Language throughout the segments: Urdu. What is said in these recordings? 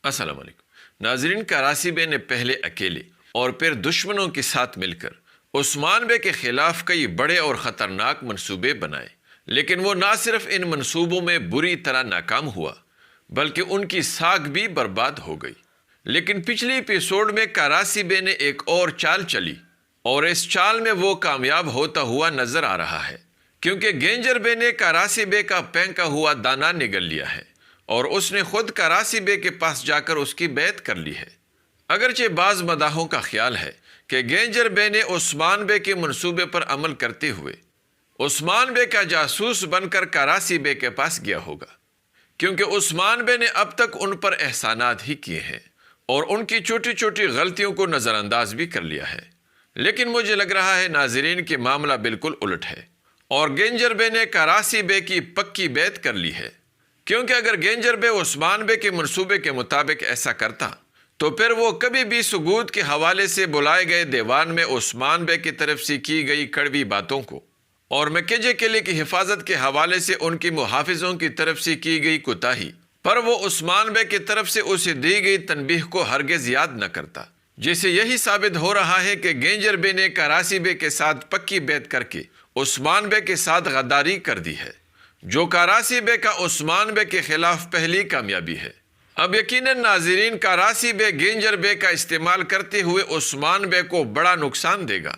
السلام علیکم ناظرین، کراسی بے نے پہلے اکیلے اور پھر دشمنوں کے ساتھ مل کر عثمان بے کے خلاف کئی بڑے اور خطرناک منصوبے بنائے، لیکن وہ نہ صرف ان منصوبوں میں بری طرح ناکام ہوا بلکہ ان کی ساکھ بھی برباد ہو گئی۔ لیکن پچھلی ایپیسوڈ میں کراسی بے نے ایک اور چال چلی اور اس چال میں وہ کامیاب ہوتا ہوا نظر آ رہا ہے، کیونکہ گینجر بے نے کراسی بے کا پھینکا ہوا دانا نگل لیا ہے اور اس نے خود کراسی بے کے پاس جا کر اس کی بیعت کر لی ہے۔ اگرچہ بعض مداحوں کا خیال ہے کہ گینجر بے نے عثمان بے کے منصوبے پر عمل کرتے ہوئے عثمان بے کا جاسوس بن کر کراسی بے کے پاس گیا ہوگا، کیونکہ عثمان بے نے اب تک ان پر احسانات ہی کیے ہیں اور ان کی چھوٹی چھوٹی غلطیوں کو نظر انداز بھی کر لیا ہے۔ لیکن مجھے لگ رہا ہے ناظرین کہ معاملہ بالکل الٹ ہے اور گینجر بے نے کراسی بے کی پکی بیعت کر لی ہے، کیونکہ اگر گینجر بے عثمان بے کے منصوبے کے مطابق ایسا کرتا تو پھر وہ کبھی بھی ثبوت کے حوالے سے بلائے گئے دیوان میں عثمان بے کی طرف سے کی گئی کڑوی باتوں کو اور مکیجے قلعے کی حفاظت کے حوالے سے ان کی محافظوں کی طرف سے کی گئی کوتاہی پر وہ عثمان بے کی طرف سے اسے دی گئی تنبیہ کو ہرگز یاد نہ کرتا، جس سے یہی ثابت ہو رہا ہے کہ گینجر بے نے کراسی بے کے ساتھ پکی بیعت کر کے عثمان بے کے ساتھ غداری کر دی ہے، جو کراسی بے کا عثمان بے کے خلاف پہلی کامیابی ہے۔ اب یقیناً ناظرین، کراسی بے گینجر بے کا استعمال کرتے ہوئے عثمان بے کو بڑا نقصان دے گا،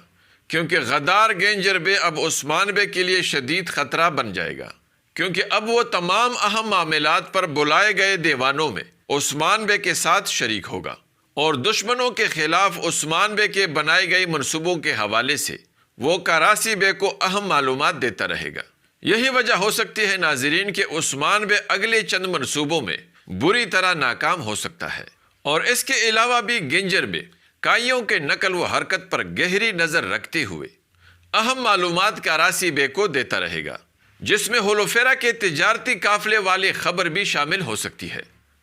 کیونکہ غدار گینجر بے اب عثمان بے کے لیے شدید خطرہ بن جائے گا، کیونکہ اب وہ تمام اہم معاملات پر بلائے گئے دیوانوں میں عثمان بے کے ساتھ شریک ہوگا اور دشمنوں کے خلاف عثمان بے کے بنائے گئے منصوبوں کے حوالے سے وہ کراسی بے کو اہم معلومات دیتا رہے گا۔ یہی وجہ ہو سکتی ہے ناظرین کہ عثمان بے اگلے چند منصوبوں میں بری طرح ناکام ہو سکتا ہے، اور اس کے علاوہ بھی گینجر بے کائیوں کے نقل و حرکت پر گہری نظر رکھتے ہوئے اہم معلومات کراسی بے کو دیتا رہے گا، جس میں ہولوفیرا کے تجارتی قافلے والے خبر بھی شامل ہو سکتی ہے۔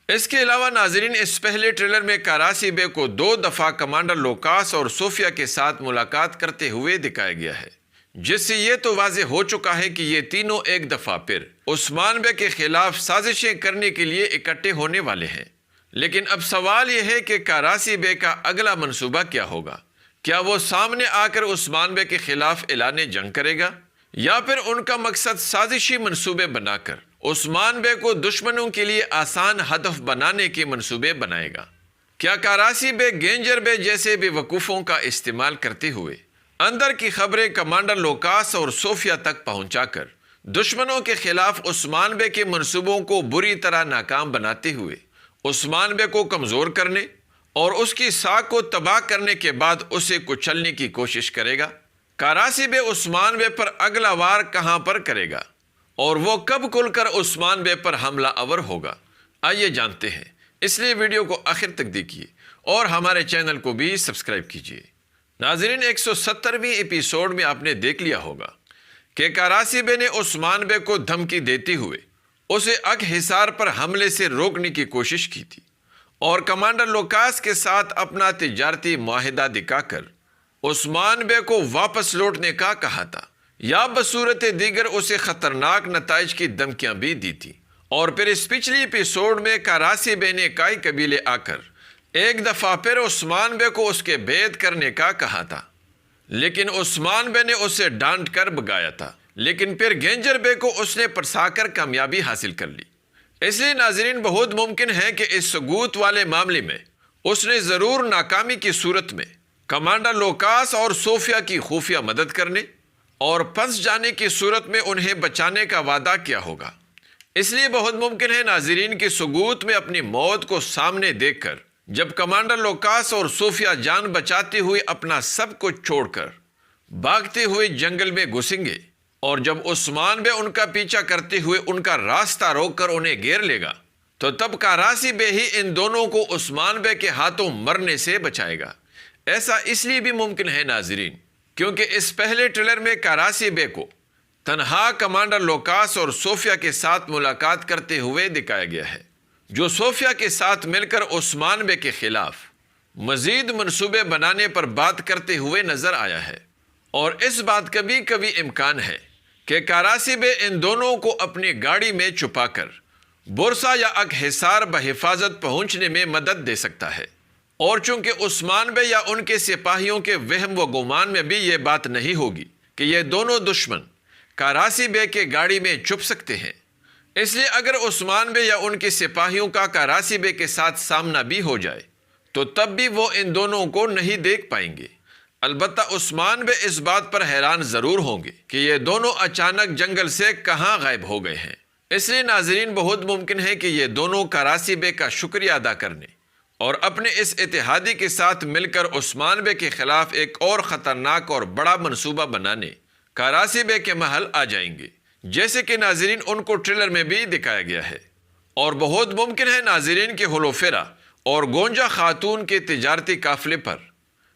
اس کے علاوہ ناظرین، اس پہلے ٹریلر میں کراسی بے کو 2 دفعہ کمانڈر لوکاس اور صوفیہ کے ساتھ ملاقات کرتے ہوئے دکھایا گیا ہے، جس سے یہ تو واضح ہو چکا ہے کہ یہ تینوں ایک دفعہ پھر عثمان بے کے خلاف سازشیں کرنے کے لیے اکٹھے ہونے والے ہیں۔ لیکن اب سوال یہ ہے کہ کراسی بے کا اگلا منصوبہ کیا ہوگا؟ کیا وہ سامنے آ کر عثمان بے کے خلاف اعلان جنگ کرے گا، یا پھر ان کا مقصد سازشی منصوبے بنا کر عثمان بے کو دشمنوں کے لیے آسان ہدف بنانے کے منصوبے بنائے گا؟ کیا کراسی بے گینجر بے جیسے بے وقوفوں کا استعمال کرتے ہوئے اندر کی خبریں کمانڈر لوکاس اور صوفیہ تک پہنچا کر دشمنوں کے خلاف عثمان بے کے منصوبوں کو بری طرح ناکام بناتے ہوئے عثمان بے کو کمزور کرنے اور اس کی ساکھ کو تباہ کرنے کے بعد اسے کچلنے کی کوشش کرے گا؟ کراسی بے عثمان بے پر اگلا وار کہاں پر کرے گا اور وہ کب کھل کر عثمان بے پر حملہ آور ہوگا؟ آئیے جانتے ہیں، اس لیے ویڈیو کو آخر تک دیکھیے اور ہمارے چینل کو بھی سبسکرائب کیجیے۔ ناظرین، 170ویں ایپیسوڈ میں آپ نے دیکھ لیا ہوگا کہ کراسی بے نے عثمان بے کو دھمکی دیتے ہوئے اسے اگ حصار پر حملے سے روکنے کی کوشش کی تھی اور کمانڈر لوکاس کے ساتھ اپنا تجارتی معاہدہ دکھا کر عثمان بے کو واپس لوٹنے کا کہا تھا، یا بصورت دیگر اسے خطرناک نتائج کی دھمکیاں بھی دی تھی۔ اور پھر اس پچھلی ایپیسوڈ میں کراسی بے نے کئی قبیلے آ کر ایک دفعہ پھر عثمان بے کو اس کے بیعت کرنے کا کہا تھا، لیکن عثمان بے نے اسے ڈانٹ کر بھگایا تھا، لیکن پھر گینجر بے کو اس نے پرسا کر کامیابی حاصل کر لی۔ اس لیے ناظرین، بہت ممکن ہے کہ اس ثبوت والے معاملے میں اس نے ضرور ناکامی کی صورت میں کمانڈر لوکاس اور صوفیہ کی خفیہ مدد کرنے اور پھنس جانے کی صورت میں انہیں بچانے کا وعدہ کیا ہوگا۔ اس لیے بہت ممکن ہے ناظرین کہ ثبوت میں اپنی موت کو سامنے دیکھ کر جب کمانڈر لوکاس اور صوفیہ جان بچاتے ہوئے اپنا سب کچھ چھوڑ کر بھاگتے ہوئے جنگل میں گھسیں گے اور جب عثمان بے ان کا پیچھا کرتے ہوئے ان کا راستہ روک کر انہیں گھیر لے گا، تو تب کراسی بے ہی ان دونوں کو عثمان بے کے ہاتھوں مرنے سے بچائے گا۔ ایسا اس لیے بھی ممکن ہے ناظرین کیونکہ اس پہلے ٹریلر میں کراسی بے کو تنہا کمانڈر لوکاس اور صوفیہ کے ساتھ ملاقات کرتے ہوئے دکھایا گیا ہے، جو صوفیہ کے ساتھ مل کر عثمان بے کے خلاف مزید منصوبے بنانے پر بات کرتے ہوئے نظر آیا ہے۔ اور اس بات کا بھی کبھی امکان ہے کہ کراسی بے ان دونوں کو اپنی گاڑی میں چھپا کر بورسا یا انحصار بحفاظت پہنچنے میں مدد دے سکتا ہے۔ اور چونکہ عثمان بے یا ان کے سپاہیوں کے وہم و گمان میں بھی یہ بات نہیں ہوگی کہ یہ دونوں دشمن کراسی بے کے گاڑی میں چھپ سکتے ہیں، اس لیے اگر عثمان بے یا ان کے سپاہیوں کا کراسی بے کے ساتھ سامنا بھی ہو جائے تو تب بھی وہ ان دونوں کو نہیں دیکھ پائیں گے۔ البتہ عثمان بے اس بات پر حیران ضرور ہوں گے کہ یہ دونوں اچانک جنگل سے کہاں غائب ہو گئے ہیں۔ اس لیے ناظرین، بہت ممکن ہے کہ یہ دونوں کراسی بے کا شکریہ ادا کرنے اور اپنے اس اتحادی کے ساتھ مل کر عثمان بے کے خلاف ایک اور خطرناک اور بڑا منصوبہ بنانے کراسی بے کے محل آ جائیں گے، جیسے کہ ناظرین ان کو ٹریلر میں بھی دکھایا گیا ہے۔ اور بہت ممکن ہے ناظرین کہ ہلوفیرا اور گونجا خاتون کے تجارتی قافلے پر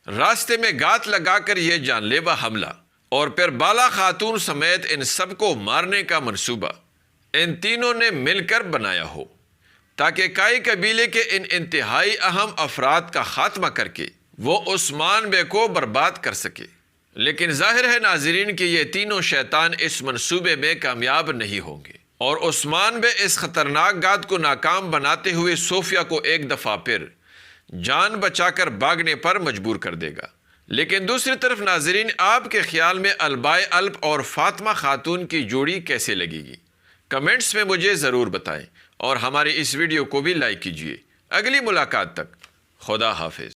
راستے میں گات لگا کر یہ جان لیوا حملہ اور پھر بالا خاتون سمیت ان سب کو مارنے کا منصوبہ ان تینوں نے مل کر بنایا ہو، تاکہ کائی قبیلے کے ان انتہائی اہم افراد کا خاتمہ کر کے وہ عثمان بے کو برباد کر سکے۔ لیکن ظاہر ہے ناظرین کہ یہ تینوں شیطان اس منصوبے میں کامیاب نہیں ہوں گے، اور عثمان بے اس خطرناک گات کو ناکام بناتے ہوئے صوفیہ کو ایک دفعہ پھر جان بچا کر بھاگنے پر مجبور کر دے گا۔ لیکن دوسری طرف ناظرین، آپ کے خیال میں البائے الپ اور فاطمہ خاتون کی جوڑی کیسے لگے گی؟ کمنٹس میں مجھے ضرور بتائیں، اور ہماری اس ویڈیو کو بھی لائک کیجیے۔ اگلی ملاقات تک خدا حافظ۔